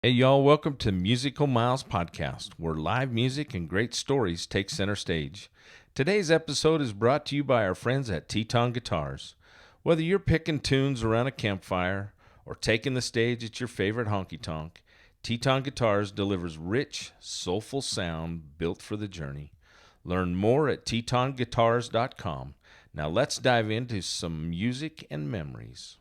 Hey, y'all, welcome to Musical Miles Podcast, where live music and great stories take center stage. Today's episode is brought to you by our friends at Teton Guitars. Whether you're picking tunes around a campfire or taking the stage at your favorite honky tonk, Teton Guitars delivers rich, soulful sound built for the journey. Learn more at tetonguitars.com. Now let's dive into some music and memories.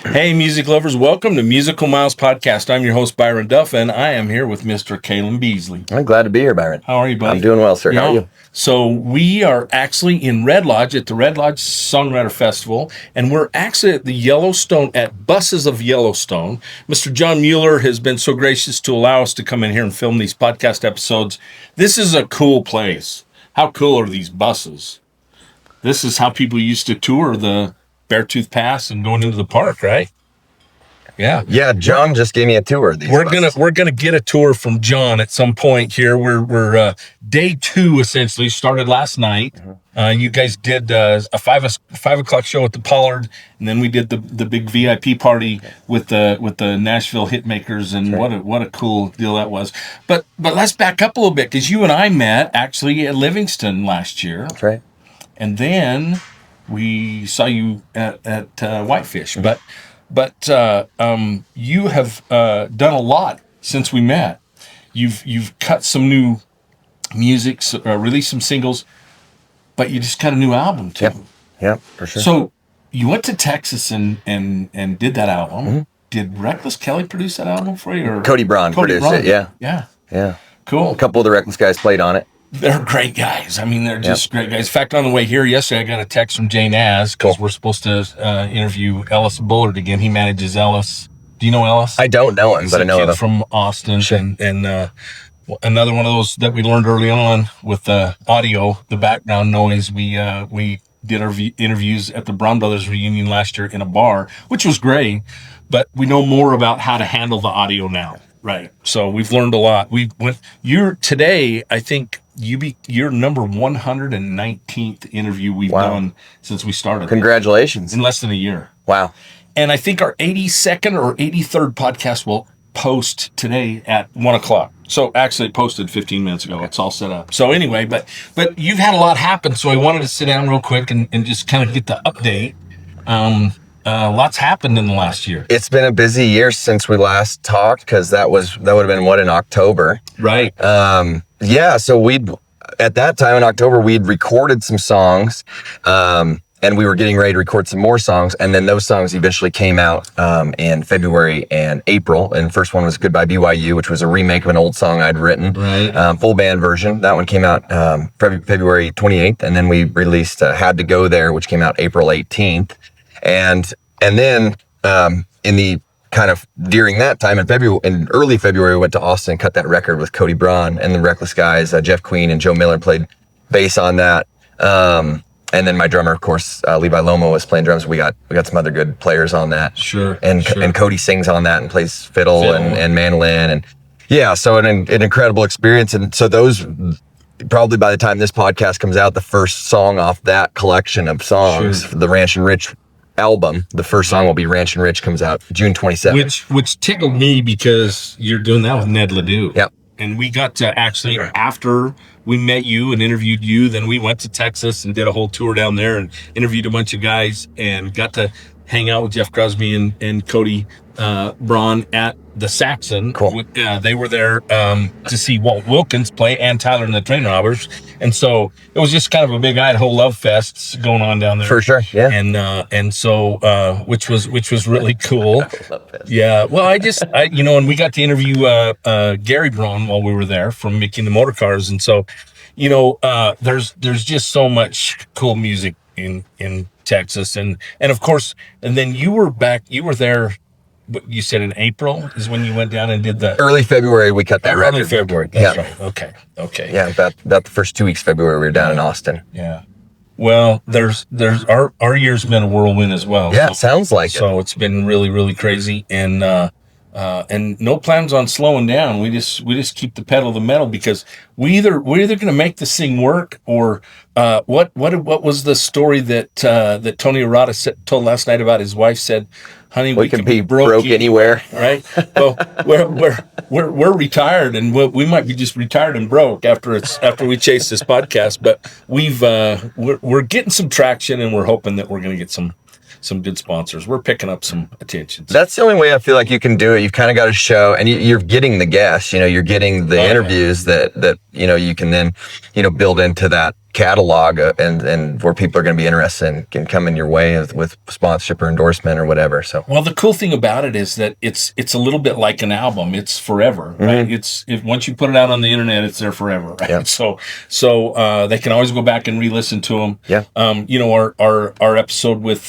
Hey, music lovers, welcome to Musical Miles Podcast. I'm your host, Byron Duff, and I am here with Mr. Kalyn Beasley. I'm glad to be here, Byron. How are you, buddy? I'm doing well, sir. How are you? So we are actually in Red Lodge at the Red Lodge Songwriter Festival, and we're actually at the Yellowstone, at Buses of Yellowstone. Mr. John Mueller has been so gracious to allow us to come in here and film these podcast episodes. This is a cool place. How cool are these buses? This is how people used to tour the Beartooth Pass and going into the park, right? Yeah. John just gave me a tour of these buses. We're gonna get a tour from John at some point here. We're day 2 essentially, started last night. You guys did a 5 o'clock show at the Pollard, and then we did the big VIP party with the Nashville Hitmakers, and what a cool deal that was. But let's back up a little bit, because you and I met actually at Livingston last year. That's right. And then we saw you at Whitefish, but you have done a lot since we met. You've cut some new music, released some singles, but you just cut a new album too. Yep, for sure. So you went to Texas and did that album. Mm-hmm. Did Reckless Kelly produce that album for you? Or Cody produced it. Yeah. Cool. A couple of the Reckless guys played on it. They're great guys. I mean, they're just great guys. In fact, on the way here yesterday, I got a text from Jane As, because we're supposed to interview Ellis Bullard again. He manages Ellis. Do you know Ellis? I don't know him, but I know him. From Austin. Sure. And another one of those that we learned early on with the audio, the background noise. We did our interviews at the Brown Brothers reunion last year in a bar, which was great. But we know more about how to handle the audio now. Right. So we've learned a lot. You're today, I think, you're number 119th interview we've done since we started. Congratulations. In less than a year. Wow. And I think our 82nd or 83rd podcast will post today at 1 o'clock. So actually it posted 15 minutes ago. It's all set up. So anyway, but you've had a lot happen. So I wanted to sit down real quick and just kind of get the update. Lots happened in the last year. It's been a busy year since we last talked, because that would have been in October. Right. So at that time in October, we'd recorded some songs, and we were getting ready to record some more songs, and then those songs eventually came out in February and April. And the first one was Goodbye BYU, which was a remake of an old song I'd written. Right. Full band version. That one came out February 28th, and then we released Had to Go There, which came out April 18th. And then in the kind of during that time in early February, we went to Austin and cut that record with Cody and the Reckless guys. Jeff Queen and Joe Miller played bass on that. And then my drummer, of course, Levi Lomo, was playing drums. We got some other good players on that. Sure. And Cody sings on that and plays fiddle. And mandolin. And so an incredible experience. And so those, probably by the time this podcast comes out, the first song off that collection of songs, the Ranch and Rich album, the first song will be Ranch and Rich, comes out June 27th. Which tickled me, because you're doing that with Ned Ledoux. Yep. And we got to actually, after we met you and interviewed you, then we went to Texas and did a whole tour down there and interviewed a bunch of guys and got to hang out with Jeff Crosby and Cody Braun at the Saxon. Cool. They were there to see Walt Wilkins play and Tyler and the Train Robbers. And so it was just kind of a big Idaho love fest going on down there. For sure, yeah. And so which was really cool. Yeah. Well, and we got to interview Gary Braun while we were there from Making the Motor Cars. And so, there's just so much cool music in Texas. And of course, and then you were there. But you said in April is when you went down and did the... Early February, we cut that record. Early February, that's right. Okay. Yeah, about the first 2 weeks of February, we were down in Austin. Yeah. Well, there's our year's been a whirlwind as well. Yeah, it sounds like it. So it's been really, really crazy. And and no plans on slowing down. We just keep the pedal to the metal, because we're either going to make this thing work, or what was the story that Tony Arata told last night about his wife said, "Honey, we can be broke anywhere." Right? Well, we're retired, and we might be just retired and broke after we chase this podcast. But we're getting some traction, and we're hoping that we're going to get some good sponsors. We're picking up some attention. That's the only way I feel like you can do it. You've kind of got to show, and you're getting the guests, you're getting the interviews that you can then, build into that catalog, and where people are going to be interested and can come in your way with sponsorship or endorsement or whatever. So, well, the cool thing about it is that it's a little bit like an album. It's forever, right? Once you put it out on the internet, it's there forever, right? Yep. So they can always go back and re-listen to them. Yeah. Our episode with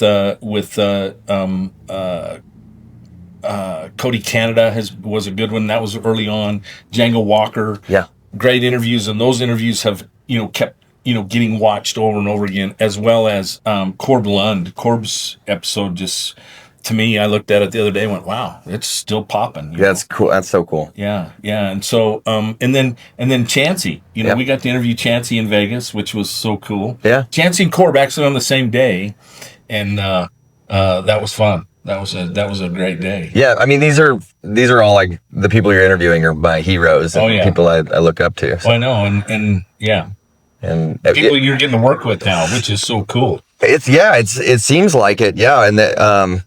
Cody Canada was a good one. That was early on. Django Walker. Yeah. Great interviews, and those interviews have kept getting watched over and over again, as well as Corb Lund. Corb's episode, just to me, I looked at it the other day and went, wow, it's still popping. Yeah, that's cool. That's so cool. Yeah. And so and then Chancey, we got to interview Chancey in Vegas, which was so cool. Yeah. Chancey and Corb actually on the same day, and that was fun. That was a great day. Yeah, I mean, these are all like the people you're interviewing are my heroes and people I look up to. So. Well, I know, and yeah. And people you're getting to work with now, which is so cool. It seems like it, yeah. And that I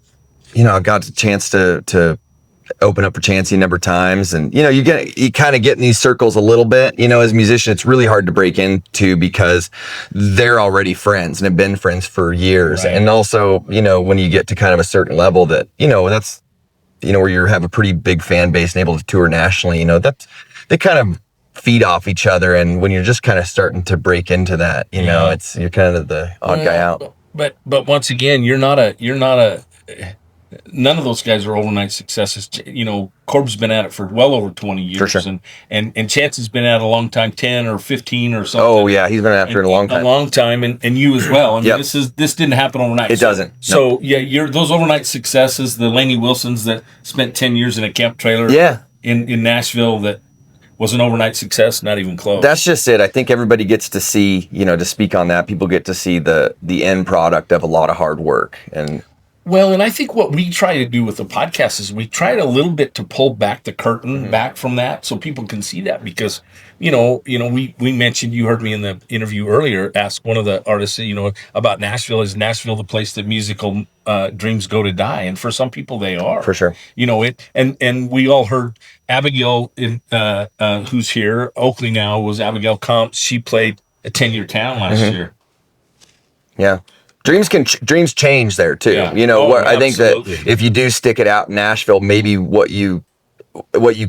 got the chance to open up for Chancey a number of times, and you kind of get in these circles a little bit. As a musician, it's really hard to break into because they're already friends and have been friends for years. Right. And also, when you get to kind of a certain level that that's where you have a pretty big fan base and able to tour nationally, that's they kind of feed off each other, and when you're just kind of starting to break into that, you're kind of the odd guy out. But once again, you're not a none of those guys are overnight successes. Corb's been at it for well over 20 years, for sure. and Chancey's been at it a long time, 10 or 15 or something. Oh yeah, he's been after it a long time. And you as well. I mean, this didn't happen overnight. It doesn't. So nope. Yeah, those overnight successes, the Laney Wilsons that spent 10 years in a camp trailer in Nashville, that was an overnight success, not even close. That's just it. I think everybody gets to see, to speak on that, people get to see the end product of a lot of hard work. And I think what we try to do with the podcast is we try a little bit to pull back the curtain back from that, so people can see that, because, we mentioned, you heard me in the interview earlier, ask one of the artists, about Nashville. Is Nashville the place that musical dreams go to die? And for some people they are. For sure. And we all heard Abigail, who's here, Oakley now, was Abigail Comps. She played at 10-Year Town last year. Yeah. Dreams change there too. Yeah. I think that if you do stick it out in Nashville, maybe what you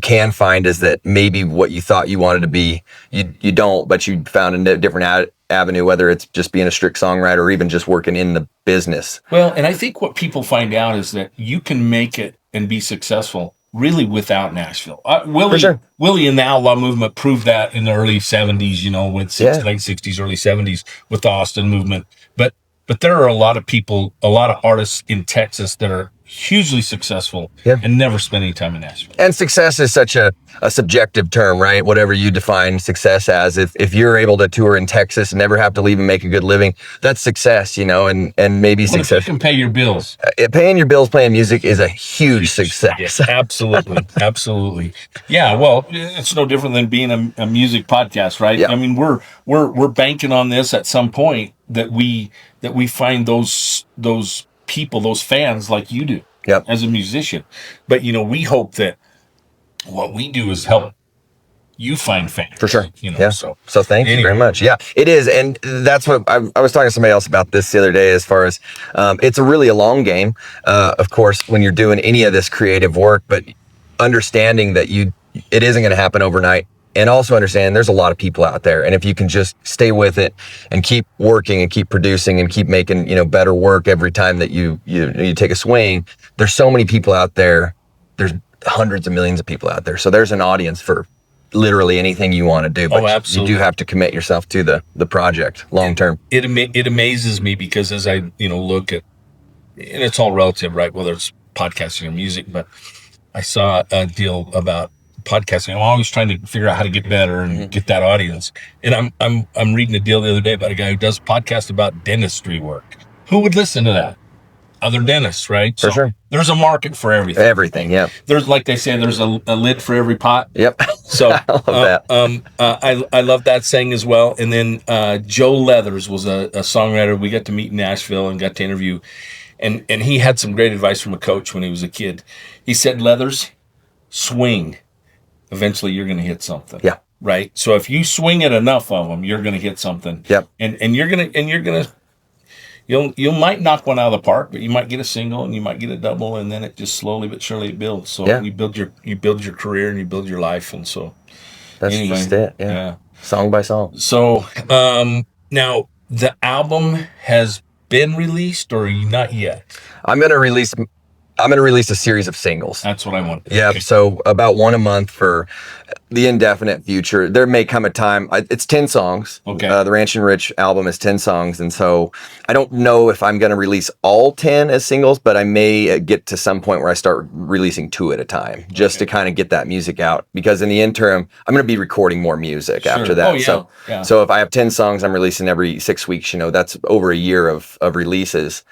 can find is that maybe what you thought you wanted to be, you don't, but you found a different avenue, whether it's just being a strict songwriter or even just working in the business. Well, and I think what people find out is that you can make it and be successful really without Nashville. Willie and the outlaw movement proved that in the early 70s, with late 60s, early 70s with the Austin movement. But there are a lot of people, a lot of artists in Texas that are hugely successful and never spend any time in Nashville. And success is such a subjective term, right? Whatever you define success as. If you're able to tour in Texas and never have to leave and make a good living, that's success, and maybe success. If you can pay your bills. Paying your bills playing music is a huge success. Yes, absolutely. Absolutely. Yeah, well, it's no different than being a music podcast, right? Yeah. I mean, we're banking on this at some point that we find those people, those fans like you do as a musician. But, we hope that what we do is help you find fans. For sure. So thank you very much. Yeah, it is. And that's what I was talking to somebody else about this the other day, as far as it's really a long game, of course, when you're doing any of this creative work, but understanding that it isn't going to happen overnight. And also understand there's a lot of people out there. And if you can just stay with it and keep working and keep producing and keep making, better work every time that you take a swing, there's so many people out there. There's hundreds of millions of people out there. So there's an audience for literally anything you want to do. But absolutely. You do have to commit yourself to the project long term. It amazes me, because as I, look at, and it's all relative, right? Whether it's podcasting or music, but I saw a deal about podcasting. I'm always trying to figure out how to get better and get that audience. And I'm reading a deal the other day about a guy who does a podcast about dentistry work. Who would listen to that? Other dentists, right? For sure. There's a market for everything. Everything, yeah. There's, like they say, there's a lid for every pot. Yep. So I love that. I love that saying as well. And then Joe Leathers was a songwriter we got to meet in Nashville and got to interview. And he had some great advice from a coach when he was a kid. He said, Leathers, swing. Eventually you're going to hit something. Yeah. Right. So if you swing at enough of them, you're going to hit something. Yep. And you're going to you might knock one out of the park, but you might get a single and you might get a double, and then it just slowly but surely it builds. So you build your career and you build your life, and so that's just it. Yeah. Song by song. So now the album has been released, or not yet? I'm gonna release a series of singles. That's what I want. Yeah, okay. So about one a month for the indefinite future. There may come a time, it's 10 songs. Okay. The Ranch and Rich album is 10 songs. And so I don't know if I'm going to release all 10 as singles, but I may get to some point where I start releasing 2 at a time just to kind of get that music out. Because in the interim, I'm going to be recording more music after that. Oh, yeah. So if I have 10 songs, I'm releasing every 6 weeks, that's over a year of releases.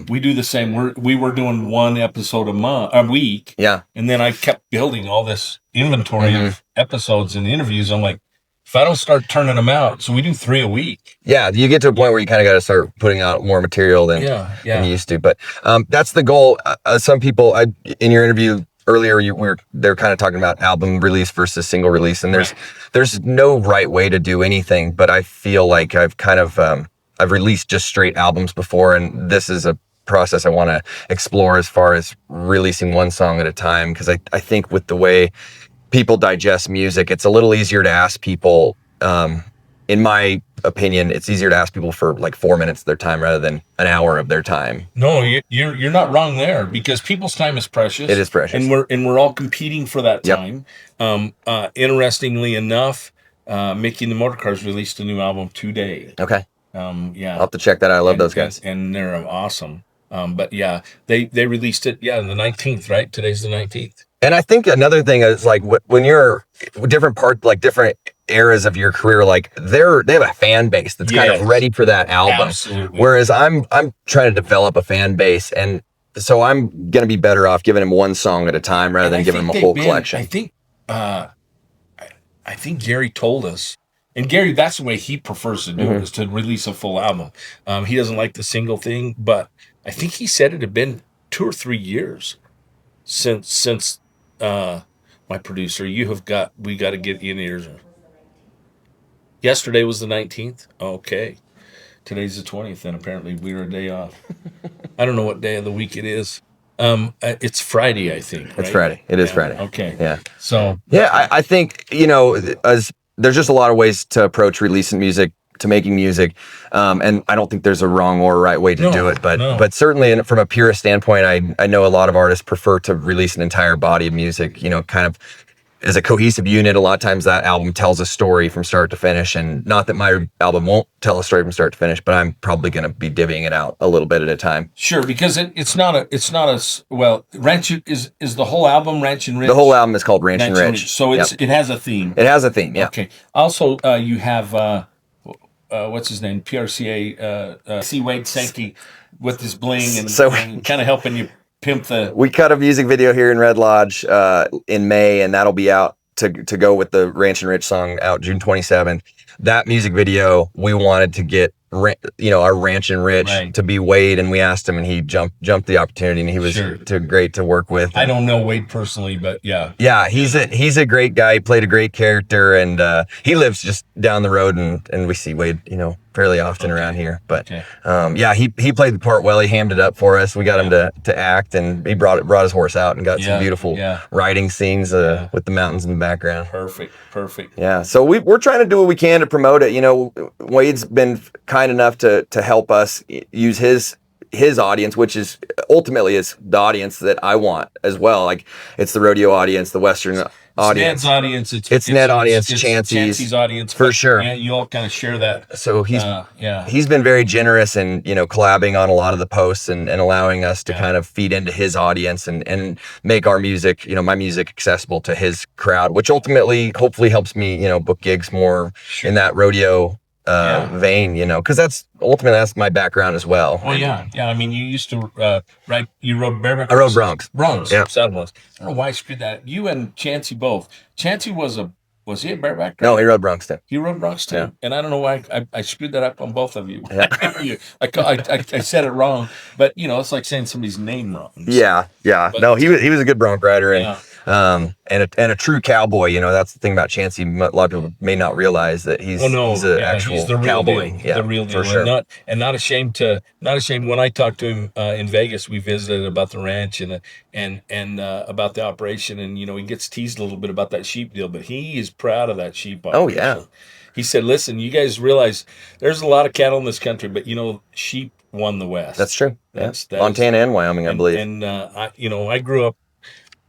We do the same. We were doing one episode a week. Yeah. And then I kept building all this inventory of episodes and interviews. I'm like, if I don't start turning them out, so we do 3 a week. Yeah, you get to a point where you kind of got to start putting out more material than you used to. But that's the goal. Some people, in your interview earlier, they're kind of talking about album release versus single release, and there's no right way to do anything. But I feel like I've kind of I've released just straight albums before, and this is a process I want to explore as far as releasing one song at a time, because I think with the way people digest music, it's a little easier to ask people, in my opinion, it's easier to ask people for like 4 minutes of their time rather than an hour of their time. No, you're not wrong there, because people's time is precious. It is precious. And we're all competing for that time. Interestingly enough, Mickey and the Motorcars released a new album today. Okay. I'll have to check that out. I love those guys. And they're awesome. But yeah, they released it, the 19th, right? Today's the 19th. And I think another thing is, like, when you're different eras of your career, like they have a fan base that's kind of ready for that album. Absolutely. Whereas I'm trying to develop a fan base, and so I'm going to be better off giving them one song at a time rather than giving them a whole collection. I think Gary told us, and Gary, that's the way he prefers to do it, is to release a full album. He doesn't like the single thing, but I think he said it had been 2 or 3 years since my producer, we got to get in ears. Yesterday was the 19th. Okay. Today's the 20th, and apparently we're a day off. I don't know what day of the week it is. It's Friday, I think. Right? It's Friday. It is Friday. Okay. Yeah. So. Yeah, I think, there's just a lot of ways to approach releasing music, to making music. And I don't think there's a wrong or right way to do it. But certainly from a purist standpoint, I know a lot of artists prefer to release an entire body of music, kind of as a cohesive unit. A lot of times that album tells a story from start to finish, and not that my album won't tell a story from start to finish, but I'm probably going to be divvying it out a little bit at a time. Sure, because it's not Ranch is the whole album Ranch and Rich. The whole album is called Ranch and Rich. So it has a theme. It has a theme. Yeah. Okay. Also, you have what's his name? PRCA C. Wade Sankey with his bling and kind of helping you pimp the. We cut a music video here in Red Lodge in May, and that'll be out to go with the Ranch and Rich song out June 27th. That music video, we wanted to get our Ranch and Rich to be Wade, and we asked him, and he jumped the opportunity, and he was great to work with. I don't know Wade personally, but yeah, he's a great guy. He played a great character, and he lives just down the road, and we see Wade fairly often around here. But he played the part well. He hammed it up for us. We got him to act, and he brought his horse out and got some beautiful riding scenes with the mountains in the background. Perfect. Yeah, so we're trying to do what we can to promote it. Wade's been kind enough to help us use his audience, which is ultimately is the audience that I want as well. Like, it's the rodeo audience, the Western audience. Ned's audience. It's Ned audience, Chancey's audience. For sure. Yeah, you all kind of share that. So he's been very generous and, collabing on a lot of the posts and allowing us to kind of feed into his audience and make our music, my music accessible to his crowd, which ultimately, hopefully helps me, book gigs more in that rodeo vein, because that's my background as well. Well, yeah. I mean, you used to write. You rode bareback. I rode broncs. Yeah. Saddle. I don't know why I screwed that. You and Chancey both. Chancey was he a bareback? No, he rode broncs too. He rode broncs too, and I don't know why I screwed that up on both of you. Yeah. I said it wrong, but it's like saying somebody's name wrong. So. Yeah. But, no, he was a good bronc rider and a true cowboy. That's the thing about Chancey. A lot of people may not realize that he's the actual cowboy. Deal. The real deal. For sure. And not ashamed. When I talked to him in Vegas, we visited about the ranch and about the operation, and he gets teased a little bit about that sheep deal, but he is proud of that sheep operation. Oh yeah. He said, "Listen, you guys realize there's a lot of cattle in this country, but sheep won the West." That's true. That's Montana and Wyoming, I believe. And I grew up.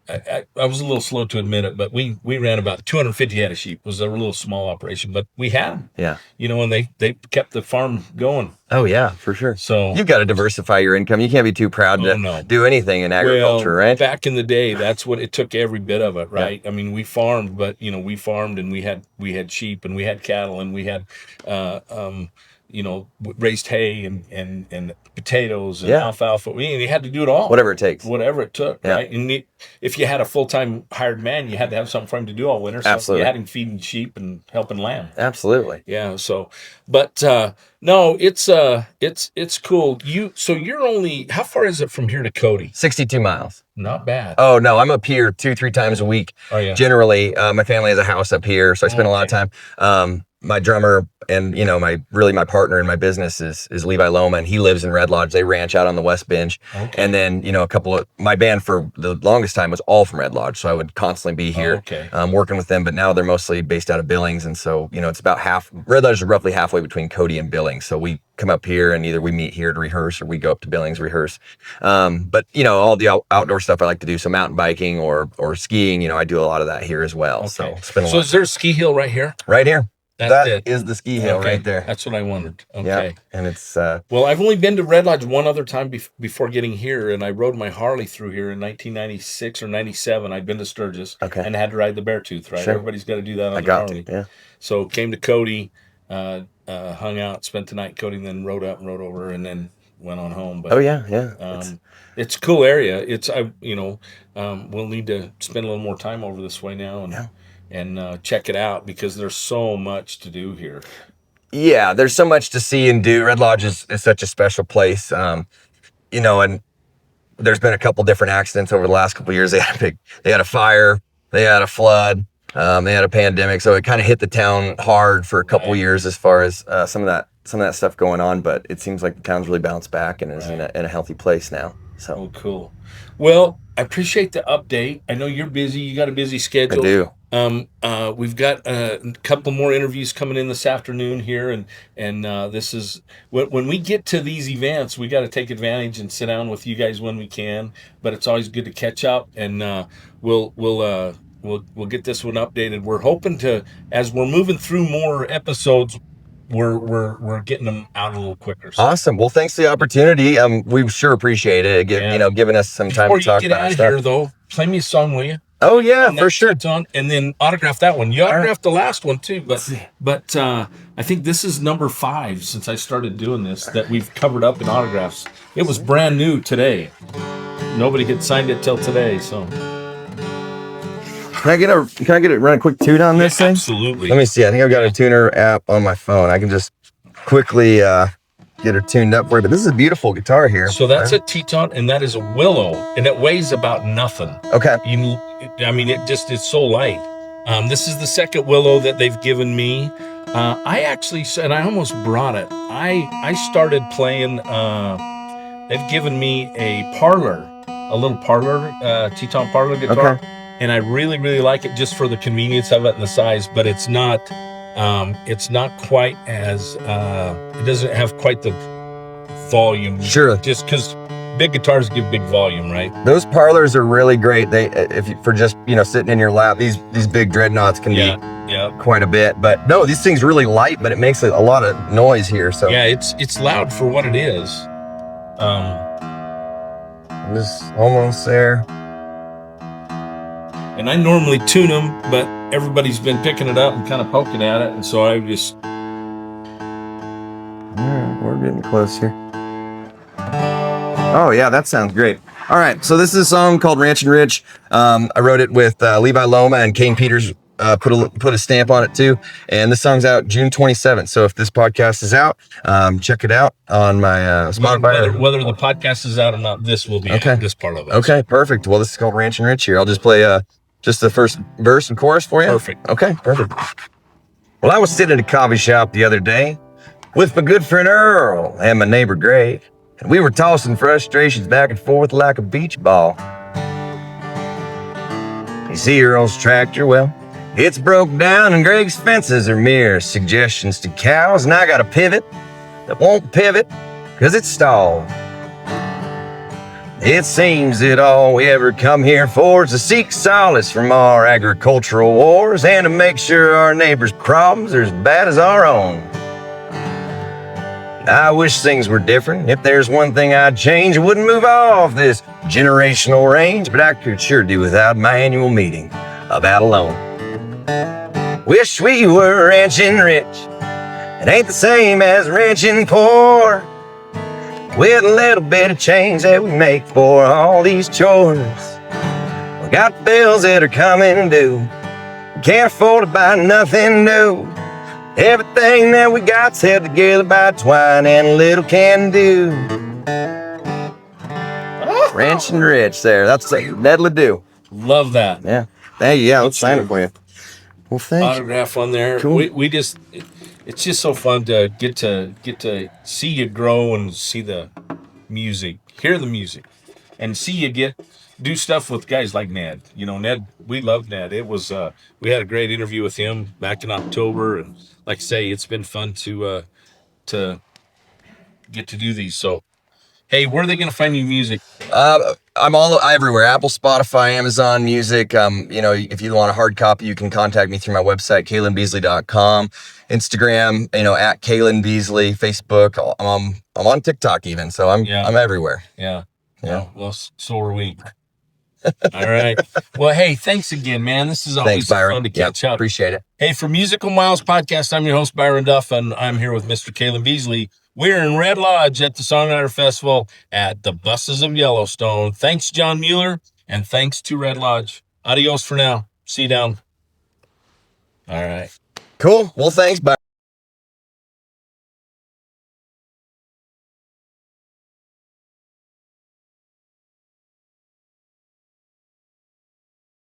I was a little slow to admit it, but we ran about 250 head of sheep. It was a little small operation, but we had them. Yeah. And they kept the farm going. Oh yeah, for sure. So you've got to diversify your income. You can't be too proud to do anything in agriculture, right? Back in the day, that's what it took, every bit of it, right? Yeah. I mean, we farmed, but we farmed and we had sheep and we had cattle and we had raised hay and potatoes and alfalfa. You had to do it all. Whatever it takes. Whatever it took, right? And if you had a full-time hired man, you had to have something for him to do all winter. So Absolutely. you had him feeding sheep and helping lamb. Absolutely. Yeah. So, but no, it's cool. You're only, how far is it from here to Cody? 62 miles. Not bad. Oh no, I'm up here 2-3 times a week. Oh yeah. Generally, my family has a house up here, so I spend a lot of time. My drummer and my partner in my business is Levi Loma, and he lives in Red Lodge. They ranch out on the West Bench. Okay. And then a couple of my band for the longest time was all from Red Lodge, so I would constantly be here working with them. But now they're mostly based out of Billings, and so it's about half. Red Lodge is roughly halfway between Cody and Billings, so we come up here and either we meet here to rehearse or we go up to Billings rehearse. But all the outdoor stuff I like to do, so mountain biking or skiing, I do a lot of that here as well. Okay. So spend a lot. So is there a ski hill right here? Right here. That is the ski hill right there. That's what I wondered. Okay. Yeah, and it's... Well, I've only been to Red Lodge one other time before getting here, and I rode my Harley through here in 1996 or 97. I'd been to Sturgis and had to ride the Beartooth, right? Sure. Everybody's got to do that on the Harley. Yeah. So came to Cody, hung out, spent the night in Cody, and then rode up and rode over, and then went on home. But, it's a cool area. It's we'll need to spend a little more time over this way now, and check it out because there's so much to do here. Yeah, there's so much to see and do. Red Lodge is such a special place, and there's been a couple different accidents over the last couple of years. They had a fire, they had a flood, they had a pandemic, so it kind of hit the town hard for a couple of years as far as some of that stuff going on. But it seems like the town's really bounced back and is in a healthy place now. So. Oh, cool. Well, I appreciate the update. I know you're busy. You got a busy schedule. I do. We've got a couple more interviews coming in this afternoon here, and this is when we get to these events, we got to take advantage and sit down with you guys when we can. But it's always good to catch up, and we'll get this one updated. We're hoping to, as we're moving through more episodes, we're getting them out a little quicker. So. Awesome. Well, thanks for the opportunity. We sure appreciate it. Giving us some time to talk about stuff. Before you get out of here, though, play me a song, will you? Oh yeah, for sure. And then autograph that one. You autographed the last one too, but I think this is number 5 since I started doing this that we've covered up in autographs. It was brand new today. Nobody had signed it till today, so. Can I get it? Run a quick tune on this thing? Absolutely. Let me see. I think I've got a tuner app on my phone. I can just quickly get her tuned up for you. But this is a beautiful guitar here. So that's a Teton, and that is a willow, and it weighs about nothing. Okay. It's so light. This is the second willow that they've given me. I actually said I almost brought it. I started playing. They've given me a little parlor, Teton parlor guitar. Okay. And I really, really like it just for the convenience of it and the size, but it's not quite as, it doesn't have quite the volume. Sure. Just because big guitars give big volume, right? Those parlors are really great. They, if you, for just, sitting in your lap, these big dreadnoughts can be quite a bit. But no, these things really light, but it makes a lot of noise here. So yeah, it's loud for what it is. Just almost there. And I normally tune them, but everybody's been picking it up and kind of poking at it, and so I just. We're getting close here. Oh yeah, that sounds great. All right, so this is a song called Ranchin' Rich. I wrote it with Levi Loma, and Kane Peters put a stamp on it too. And this song's out June 27th. So if this podcast is out, check it out on my Spotify. Whether the podcast is out or not, this will be out, this part of it. Okay, perfect. Well, this is called Ranchin' Rich here. I'll just play just the first verse and chorus for you. Perfect. Okay, perfect. Well, I was sitting at a coffee shop the other day with my good friend Earl and my neighbor Gray, and we were tossing frustrations back and forth like a beach ball. You see Earl's tractor? Well, it's broke down, and Greg's fences are mere suggestions to cows, and I got a pivot that won't pivot because it's stalled. It seems that all we ever come here for is to seek solace from our agricultural wars and to make sure our neighbors' problems are as bad as our own. I wish things were different. If there's one thing I'd change, I wouldn't move off this generational range, but I could sure do without my annual meeting of out alone. Wish we were ranchin' rich. It ain't the same as ranchin' poor. With a little bit of change that we make for all these chores. We got bills that are coming due. Can't afford to buy nothing new. Everything that we got's held together by twine and a little can do. Ranchin' Rich there. That's that'll do. Love that. Yeah. Thank you. Yeah, let's sign it for you. Well, thanks. Autograph on there. Cool. We just, it's just so fun to get to see you grow and see the music, hear the music, and see you do stuff with guys like Ned. Ned, we love Ned. It was we had a great interview with him back in October, and like I say, it's been fun to get to do these. So, hey, where are they going to find new music? I'm everywhere. Apple, Spotify, Amazon Music. If you want a hard copy, you can contact me through my website, kalynbeasley.com. Instagram, at Kalyn Beasley. Facebook. I'm on TikTok even, so I'm everywhere. Yeah. Well, so are we. All right. Well, hey, thanks again, man. This is always fun to catch up. Appreciate it. Hey, for Musical Miles Podcast, I'm your host, Byron Duff, and I'm here with Mr. Kalyn Beasley. We're in Red Lodge at the Songwriter Festival at the Buses of Yellowstone. Thanks, John Mueller, and thanks to Red Lodge. Adios for now. See you down. All right. Cool. Well, thanks, bye.